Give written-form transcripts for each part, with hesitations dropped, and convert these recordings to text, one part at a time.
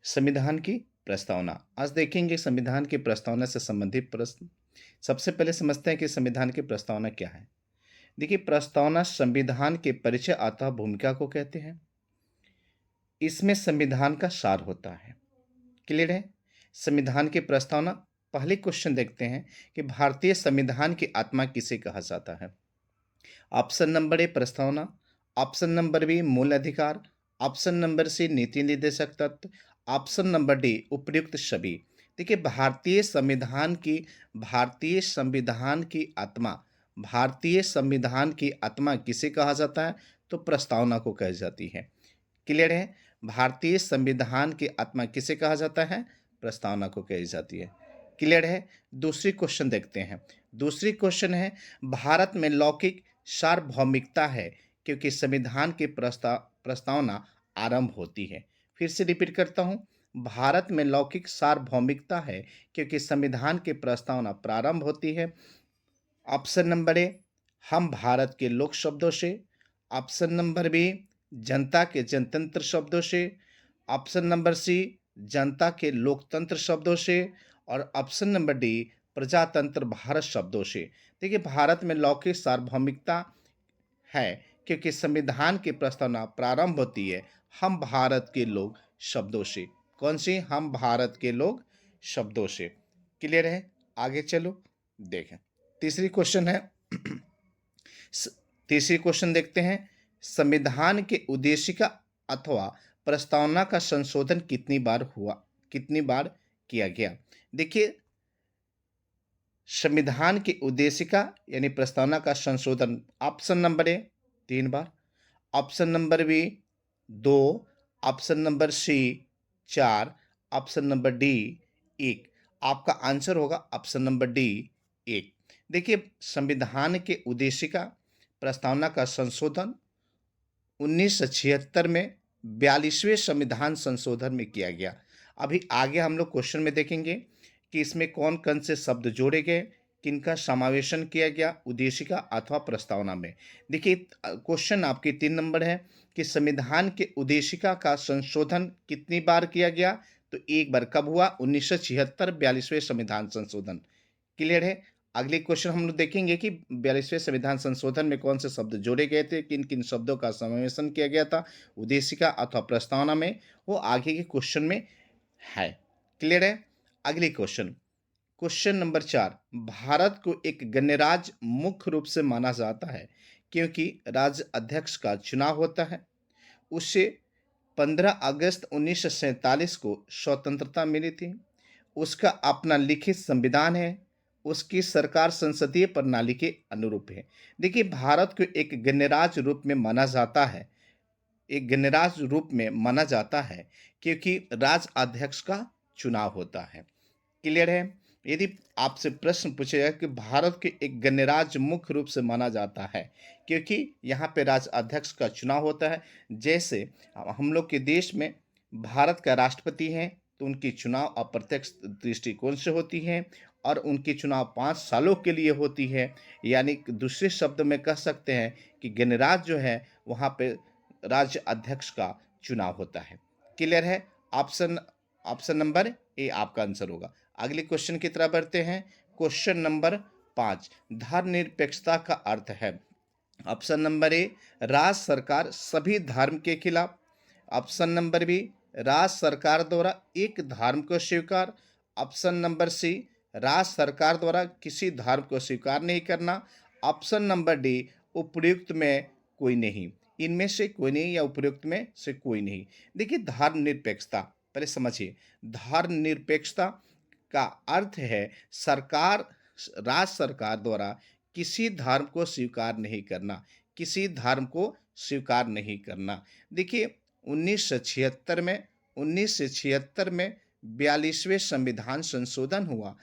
संविधान की प्रस्तावना। आज देखेंगे संविधान की प्रस्तावना से संबंधित प्रश्न। सबसे पहले समझते हैं कि संविधान की प्रस्तावना क्या है। देखिए, प्रस्तावना संविधान के परिचय अथवा भूमिका को कहते हैं। इसमें संविधान का सार होता है। क्लियर है? संविधान की प्रस्तावना। पहले क्वेश्चन देखते हैं कि भारतीय संविधान की आत्मा किसे कहा जाता है। ऑप्शन नंबर ए प्रस्तावना, ऑप्शन नंबर बी मूल अधिकार, ऑप्शन नंबर सी नीति निर्देशक तत्व, ऑप्शन नंबर डी उपयुक्त सभी। देखिए, भारतीय संविधान की आत्मा किसे कहा जाता है? तो प्रस्तावना को कही जाती है। क्लियर है? भारतीय संविधान की आत्मा किसे कहा जाता है? प्रस्तावना को कही जाती है। क्लियर है? दूसरी क्वेश्चन देखते हैं। दूसरी क्वेश्चन है, भारत में लौकिक सार्वभौमिकता है क्योंकि संविधान की प्रस्तावना आरंभ होती है। फिर से रिपीट करता हूं, भारत में लौकिक सार्वभौमिकता है क्योंकि संविधान की प्रस्तावना प्रारंभ होती है। ऑप्शन नंबर ए हम भारत के लोक शब्दों से, ऑप्शन नंबर बी जनता के जनतंत्र शब्दों से, ऑप्शन नंबर सी जनता के लोकतंत्र शब्दों से और ऑप्शन नंबर डी प्रजातंत्र भारत शब्दों से। देखिए, भारत में लौकिक सार्वभौमिकता है क्योंकि संविधान की प्रस्तावना प्रारंभ होती है हम भारत के लोग शब्दों से। कौन सी? हम भारत के लोग शब्दों से। क्लियर है? आगे चलो देखें। तीसरी क्वेश्चन है तीसरी क्वेश्चन देखते हैं, संविधान के उद्देशिका अथवा प्रस्तावना का संशोधन कितनी बार किया गया। देखिए, संविधान की उद्देशिका यानी प्रस्तावना का संशोधन ऑप्शन नंबर ए 3 बार, option number B 2, option number C 4, option number D 1। आपका आंसर होगा ऑप्शन नंबर डी 1। देखिए, संविधान के उद्देशिका प्रस्तावना का संशोधन 1976 में 42वें संविधान संशोधन में किया गया। अभी आगे हम लोग क्वेश्चन में देखेंगे कि इसमें कौन कौन से शब्द जोड़े गए, किनका समावेशन किया गया उद्देशिका अथवा प्रस्तावना में। देखिए, क्वेश्चन आपके 3 नंबर है कि संविधान के उद्देशिका का संशोधन कितनी बार किया गया। तो एक बार। कब हुआ? 1976 42वें संविधान संशोधन। क्लियर है? अगले क्वेश्चन हम लोग देखेंगे कि 42वें संविधान संशोधन में कौन से शब्द जोड़े गए थे, किन किन शब्दों का समावेशन किया गया था उद्देशिका अथवा प्रस्तावना में, वो आगे के क्वेश्चन में है। क्लियर है? अगले क्वेश्चन, क्वेश्चन नंबर 4, भारत को एक गणराज्य मुख्य रूप से माना जाता है क्योंकि राज्य अध्यक्ष का चुनाव होता है। उससे 15 अगस्त 1947 को स्वतंत्रता मिली थी। उसका अपना लिखित संविधान है। उसकी सरकार संसदीय प्रणाली के अनुरूप है। देखिए, भारत को एक गणराज्य रूप में माना जाता है क्योंकि राज्य अध्यक्ष का चुनाव होता है। क्लियर है? यदि आपसे प्रश्न पूछा जाए कि भारत के एक गणराज्य मुख्य रूप से माना जाता है क्योंकि यहाँ पे राज्य अध्यक्ष का चुनाव होता है। जैसे हम लोग के देश में भारत का राष्ट्रपति हैं तो उनकी चुनाव अप्रत्यक्ष दृष्टिकोण से होती है और उनकी चुनाव 5 सालों के लिए होती है। यानी कि दूसरे शब्द में कह सकते हैं कि गणराज्य जो है वहाँ पे राज्य अध्यक्ष का चुनाव होता है। क्लियर है? ऑप्शन ऑप्शन नंबर ए आपका आंसर होगा। अगले क्वेश्चन की तरफ बढ़ते हैं। क्वेश्चन नंबर 5, धर्मनिरपेक्षता का अर्थ है। ऑप्शन नंबर ए राज्य सरकार सभी धर्म के खिलाफ, ऑप्शन नंबर बी राज्य सरकार द्वारा एक धर्म को स्वीकार, ऑप्शन नंबर सी राज्य सरकार द्वारा किसी धर्म को स्वीकार नहीं करना, ऑप्शन नंबर डी उपयुक्त में कोई नहीं। इनमें से कोई नहीं या उपयुक्त में से कोई नहीं। देखिए, धर्मनिरपेक्षता पहले समझिए। धर्मनिरपेक्षता का अर्थ है राज्य सरकार द्वारा किसी धर्म को स्वीकार नहीं करना, किसी धर्म को स्वीकार नहीं करना। देखिए, 1976 में 42वें संविधान संशोधन हुआ।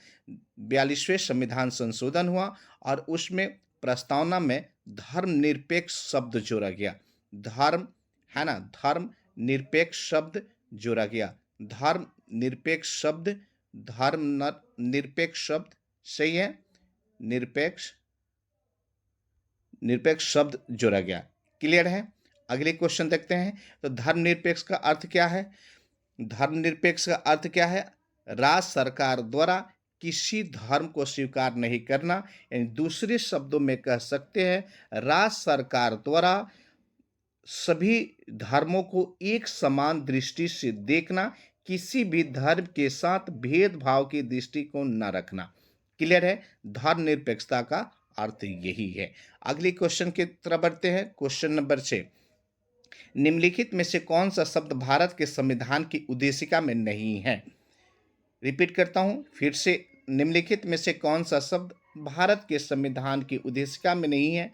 42वें संविधान संशोधन हुआ और उसमें प्रस्तावना में धर्मनिरपेक्ष शब्द जोड़ा गया। धर्म है ना, धर्म निरपेक्ष शब्द जोड़ा गया। धर्म निरपेक्ष शब्द सही है। निरपेक्ष शब्द जोड़ा गया। क्लियर है? अगले क्वेश्चन देखते हैं। तो धर्मनिरपेक्ष का अर्थ क्या है? धर्मनिरपेक्ष का अर्थ क्या है? राज्य सरकार द्वारा किसी धर्म को स्वीकार नहीं करना, यानी दूसरे शब्दों में कह सकते हैं राज्य सरकार द्वारा सभी धर्मों को एक समान दृष्टि से देखना, किसी भी धर्म के साथ भेदभाव की दृष्टिकोण न रखना। क्लियर है? धर्मनिरपेक्षता का अर्थ यही है। अगली क्वेश्चन की तरफ बढ़ते हैं। क्वेश्चन नंबर 6, निम्नलिखित में से कौन सा शब्द भारत के संविधान की उद्देशिका में नहीं है? रिपीट करता हूं फिर से, निम्नलिखित में से कौन सा शब्द भारत के संविधान की उद्देशिका में नहीं है?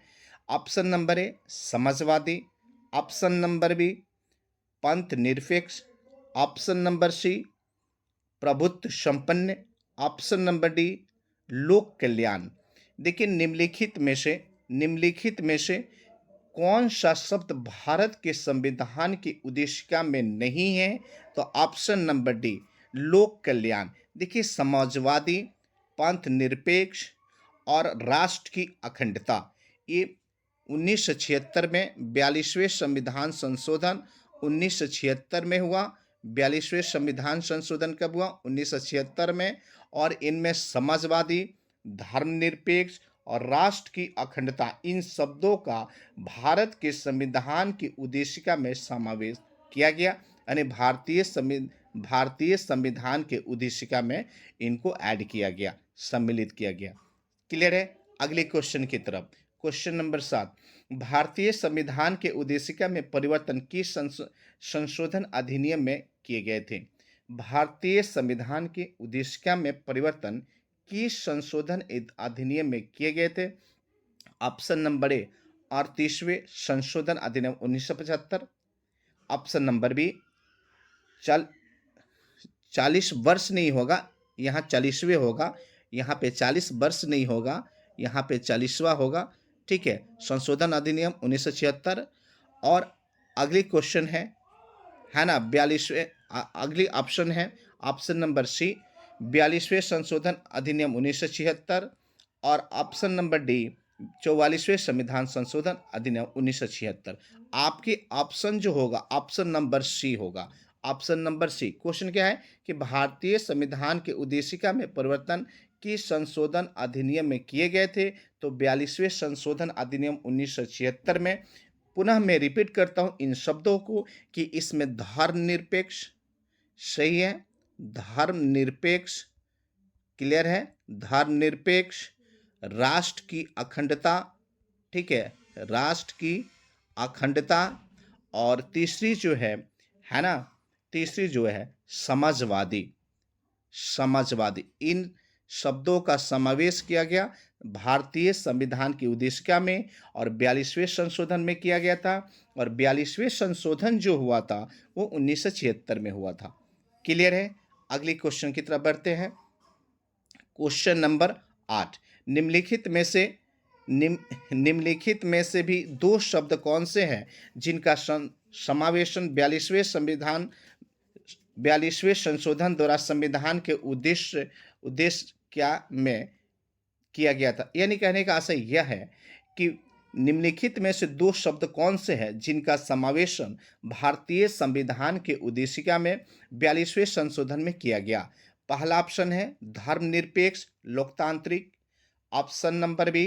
ऑप्शन नंबर ए समाजवादी, ऑप्शन नंबर बी पंथ निरपेक्ष, ऑप्शन नंबर सी प्रभुत्व संपन्न, ऑप्शन नंबर डी लोक कल्याण। देखिए निम्नलिखित में से कौन सा शब्द भारत के संविधान की उद्देशिका में नहीं है? तो ऑप्शन नंबर डी लोक कल्याण। देखिए समाजवादी, पंथ निरपेक्ष और राष्ट्र की अखंडता, ये 1976 में 42वें संविधान संशोधन 1976 में हुआ। 42वें संविधान संशोधन कब हुआ? 1976 में। और इनमें समाजवादी, धर्मनिरपेक्ष और राष्ट्र की अखंडता, इन शब्दों का भारत के संविधान की उद्देशिका में समावेश किया गया, यानी भारतीय संविधान के उद्देशिका में इनको ऐड किया गया, सम्मिलित किया गया। क्लियर है? अगले क्वेश्चन की तरफ। क्वेश्चन नंबर 7, भारतीय संविधान के उद्देशिका में परिवर्तन किस संशोधन अधिनियम में किए गए थे? भारतीय संविधान के उद्देशिका में परिवर्तन किस संशोधन अधिनियम में किए गए थे? ऑप्शन नंबर ए 38वें संशोधन अधिनियम 1975, ऑप्शन नंबर बी 40 वर्ष नहीं होगा, यहाँ 40वें होगा, यहाँ पे 40 वर्ष नहीं होगा, यहाँ पे 40वां होगा। ठीक है, संशोधन अधिनियम 1976। और अगली क्वेश्चन है ना 42वें, अगली ऑप्शन है ऑप्शन नंबर सी 42वें संशोधन अधिनियम 1976 और ऑप्शन नंबर डी 44वें संविधान संशोधन अधिनियम 1976। आपके ऑप्शन जो होगा ऑप्शन नंबर सी होगा, ऑप्शन नंबर सी। क्वेश्चन क्या है कि भारतीय संविधान के उद्देशिका में परिवर्तन किस संशोधन अधिनियम में किए गए थे? तो 42वें संशोधन अधिनियम 1976 में। पुनः मैं रिपीट करता हूं इन शब्दों को कि इसमें धर्मनिरपेक्ष, सही है, धर्मनिरपेक्ष, क्लियर है, धर्मनिरपेक्ष, राष्ट्र की अखंडता, ठीक है, राष्ट्र की अखंडता, और तीसरी जो है ना, तीसरी जो है समाजवादी, समाजवादी, इन शब्दों का समावेश किया गया भारतीय संविधान की उद्देशिका में और 42वें संशोधन में किया गया था। और 42वें संशोधन जो हुआ था वो 1976 में हुआ था। क्लियर है? अगली क्वेश्चन की तरफ बढ़ते हैं। क्वेश्चन नंबर 8, निम्नलिखित में से भी दो शब्द कौन से हैं जिनका समावेशन 42वें संशोधन द्वारा संविधान के उद्देश्य क्या में किया गया था? यानी कहने का आशय यह है कि निम्नलिखित में से दो शब्द कौन से हैं जिनका समावेशन भारतीय संविधान के उद्देशिका में 42वें संशोधन में किया गया? पहला ऑप्शन है धर्मनिरपेक्ष लोकतांत्रिक, ऑप्शन नंबर बी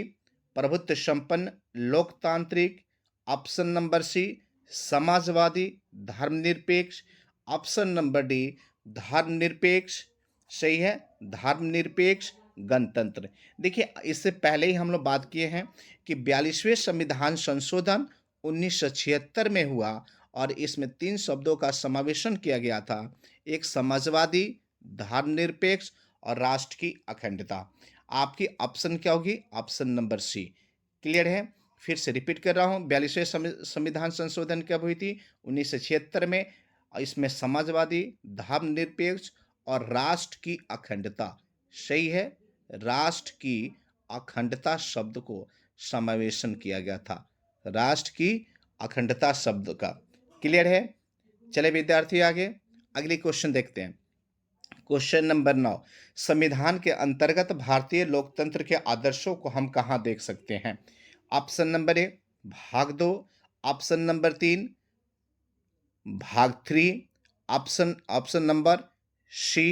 प्रभुत्व संपन्न लोकतांत्रिक, ऑप्शन नंबर सी समाजवादी धर्मनिरपेक्ष, ऑप्शन नंबर डी धर्मनिरपेक्ष, सही है, धर्मनिरपेक्ष गणतंत्र। देखिए इससे पहले ही हम लोग बात किए हैं कि 42वें संविधान संशोधन 1976 में हुआ और इसमें 3 शब्दों का समावेशन किया गया था, एक समाजवादी, धर्मनिरपेक्ष और राष्ट्र की अखंडता। आपकी ऑप्शन क्या होगी? ऑप्शन नंबर सी। क्लियर है? फिर से रिपीट कर रहा हूँ, 42वें संविधान संशोधन कब हुई थी? 1976 में। इसमें समाजवादी, धर्मनिरपेक्ष और राष्ट्र की अखंडता, सही है, राष्ट्र की अखंडता शब्द को समावेशन किया गया था, राष्ट्र की अखंडता शब्द का। क्लियर है? चले विद्यार्थी आगे अगली क्वेश्चन देखते हैं। क्वेश्चन नंबर 9, संविधान के अंतर्गत भारतीय लोकतंत्र के आदर्शों को हम कहाँ देख सकते हैं? ऑप्शन नंबर ए भाग 2, ऑप्शन नंबर 3 भाग 3, ऑप्शन ऑप्शन नंबर सी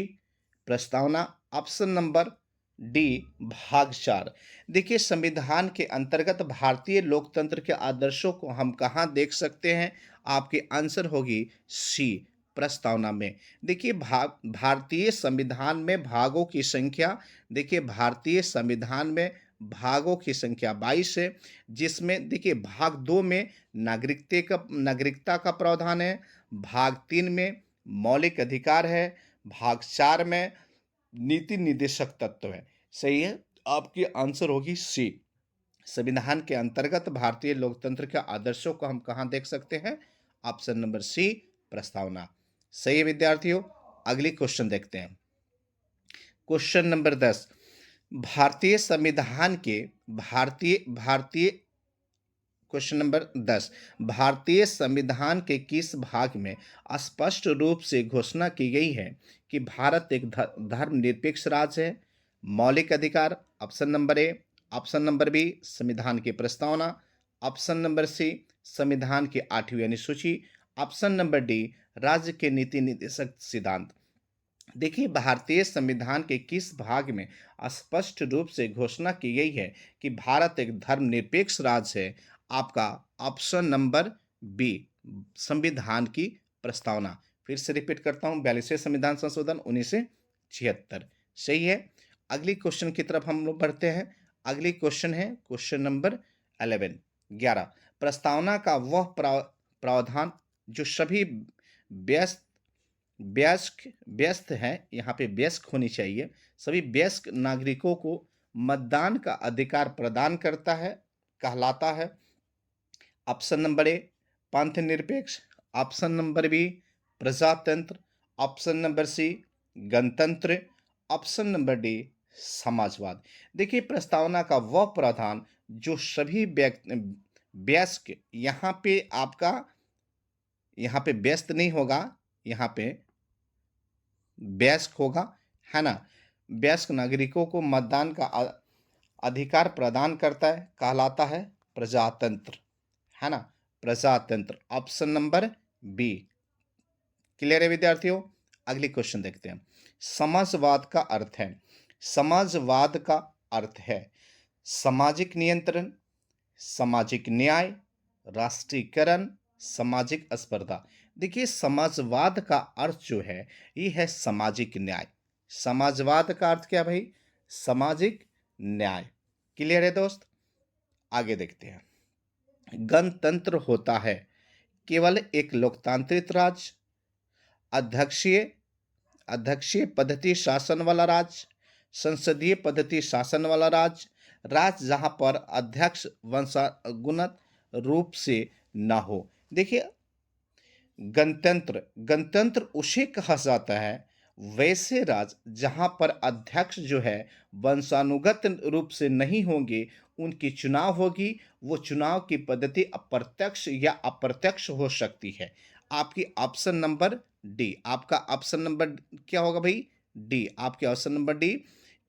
प्रस्तावना, ऑप्शन नंबर डी भाग 4। देखिए संविधान के अंतर्गत भारतीय लोकतंत्र के आदर्शों को हम कहाँ देख सकते हैं? आपकी आंसर होगी सी प्रस्तावना में। देखिए भारतीय संविधान में भागों की संख्या, देखिए भारतीय संविधान में भागों की संख्या 22 है, जिसमें देखिए भाग 2 में नागरिकता का प्रावधान है, भाग 3 में मौलिक अधिकार है, भाग 4 में नीति निर्देशक तत्व है। सही है, आपकी आंसर होगी सी। संविधान के अंतर्गत भारतीय लोकतंत्र के आदर्शों को हम कहाँ देख सकते हैं? ऑप्शन नंबर सी प्रस्तावना। सही है विद्यार्थियों, अगली क्वेश्चन देखते हैं। क्वेश्चन नंबर 10, भारतीय संविधान के भारतीय भारतीय क्वेश्चन नंबर 10, भारतीय संविधान के किस भाग में स्पष्ट रूप से घोषणा की गई है कि भारत एक धर्मनिरपेक्ष राज्य है? मौलिक अधिकार, option number A, option number B संविधान की प्रस्तावना, ऑप्शन नंबर सी संविधान की 8वीं अनुसूची, ऑप्शन नंबर डी राज्य के नीति निर्देशक सिद्धांत। देखिए भारतीय संविधान के किस भाग में स्पष्ट रूप से घोषणा की गई है कि भारत एक धर्मनिरपेक्ष राज्य है? आपका ऑप्शन नंबर बी संविधान की प्रस्तावना। फिर से रिपीट करता हूं, 42वें संविधान संशोधन 1976। सही है, अगली क्वेश्चन की तरफ हम लोग बढ़ते हैं। अगली क्वेश्चन है क्वेश्चन नंबर 11। प्रस्तावना का वह प्रावधान जो सभी व्यस्त वयस्क व्यस्त है, यहाँ पे वयस्क होनी चाहिए, सभी वयस्क नागरिकों को मतदान का अधिकार प्रदान करता है, कहलाता है? ऑप्शन नंबर ए पंथ निरपेक्ष, ऑप्शन नंबर बी प्रजातंत्र, ऑप्शन नंबर सी गणतंत्र, ऑप्शन नंबर डी समाजवाद। देखिए प्रस्तावना का वह प्रावधान जो सभी वयस्क, यहाँ पे आपका यहाँ पे व्यस्त नहीं होगा, यहाँ पे वयस्क होगा, है ना? वयस्क नागरिकों को मतदान का अधिकार प्रदान करता है, कहलाता है प्रजातंत्र, है ना? प्रजातंत्र, ऑप्शन नंबर बी। क्लियर है विद्यार्थियों, अगली क्वेश्चन देखते हैं। समाजवाद का अर्थ है, समाजवाद का अर्थ है सामाजिक नियंत्रण, सामाजिक न्याय, राष्ट्रीयकरण, सामाजिक स्पर्धा। देखिए समाजवाद का अर्थ जो है ये है सामाजिक न्याय। समाजवाद का अर्थ क्या भाई? सामाजिक न्याय। क्लियर है दोस्त, आगे देखते हैं। गणतंत्र होता है केवल एक लोकतांत्रिक राज्य, अध्यक्षीय अध्यक्षीय पद्धति शासन वाला राज्य, संसदीय पद्धति शासन वाला राज्य, राज्य जहां पर अध्यक्ष वंशानुगत रूप से न हो। देखिए गणतंत्र, गणतंत्र उसे कहा जाता है वैसे राज्य जहां पर अध्यक्ष जो है वंशानुगत रूप से नहीं होंगे, उनकी चुनाव होगी, वो चुनाव की पद्धति अप्रत्यक्ष या अप्रत्यक्ष हो सकती है। आपकी ऑप्शन नंबर डी, आपका ऑप्शन नंबर क्या होगा भाई? डी, आपके ऑप्शन नंबर डी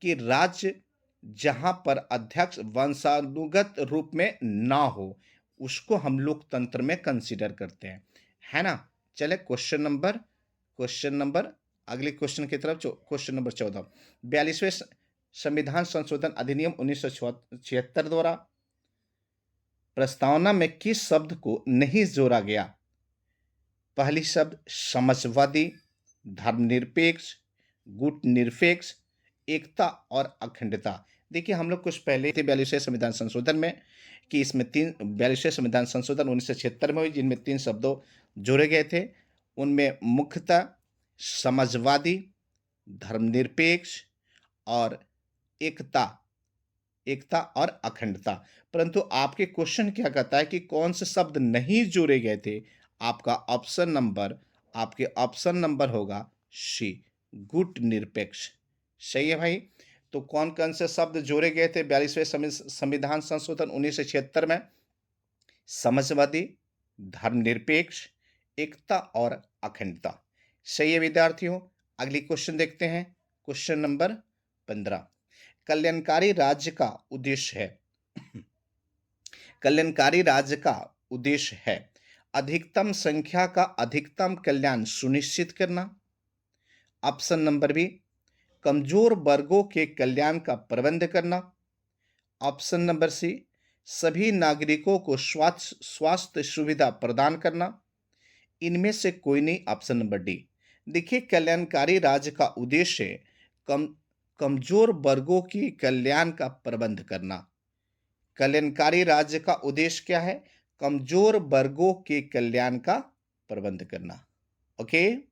कि राज्य जहां पर अध्यक्ष वंशानुगत रूप में ना हो उसको हम लोकतंत्र में कंसीडर करते हैं, है ना? चले क्वेश्चन नंबर अगले क्वेश्चन की तरफ, क्वेश्चन नंबर 14। 42वें संविधान संशोधन अधिनियम 1976 द्वारा प्रस्तावना में किस शब्द को नहीं जोड़ा गया? पहली शब्द समाजवादी, धर्मनिरपेक्ष, गुटनिरपेक्ष, एकता और अखंडता। देखिए हम लोग कुछ पहले थे 42वें संविधान संशोधन में कि इसमें 42वें संविधान संशोधन 1976 में हुई, जिनमें 3 शब्दों जोड़े गए थे। उनमें मुख्यतः समाजवादी, धर्मनिरपेक्ष और एकता एकता और अखंडता। परंतु आपके क्वेश्चन क्या कहता है कि कौन से शब्द नहीं जोड़े गए थे? आपका आपके ऑप्शन नंबर होगा सी गुटनिरपेक्ष। सही है भाई, तो कौन कौन से शब्द जोड़े गए थे 42वें संविधान संशोधन 1976 में? समाजवादी, धर्मनिरपेक्ष, एकता और अखंडता। सही है विद्यार्थियों, अगली क्वेश्चन देखते हैं। Question number 15। कल्याणकारी राज्य का उद्देश्य है कल्याणकारी राज्य का उद्देश्य है अधिकतम संख्या का अधिकतम कल्याण सुनिश्चित करना। ऑप्शन नंबर बी, कमजोर वर्गों के कल्याण का प्रबंध करना। ऑप्शन नंबर सी, सभी नागरिकों को स्वास्थ्य सुविधा प्रदान करना। इनमें से कोई नहीं, ऑप्शन नंबर डी। देखिए, कल्याणकारी राज्य का उद्देश्य कम कमजोर वर्गों की कल्याण का प्रबंध करना। कल्याणकारी राज्य का उद्देश्य क्या है? कमजोर वर्गों के कल्याण का प्रबंध करना। ओके।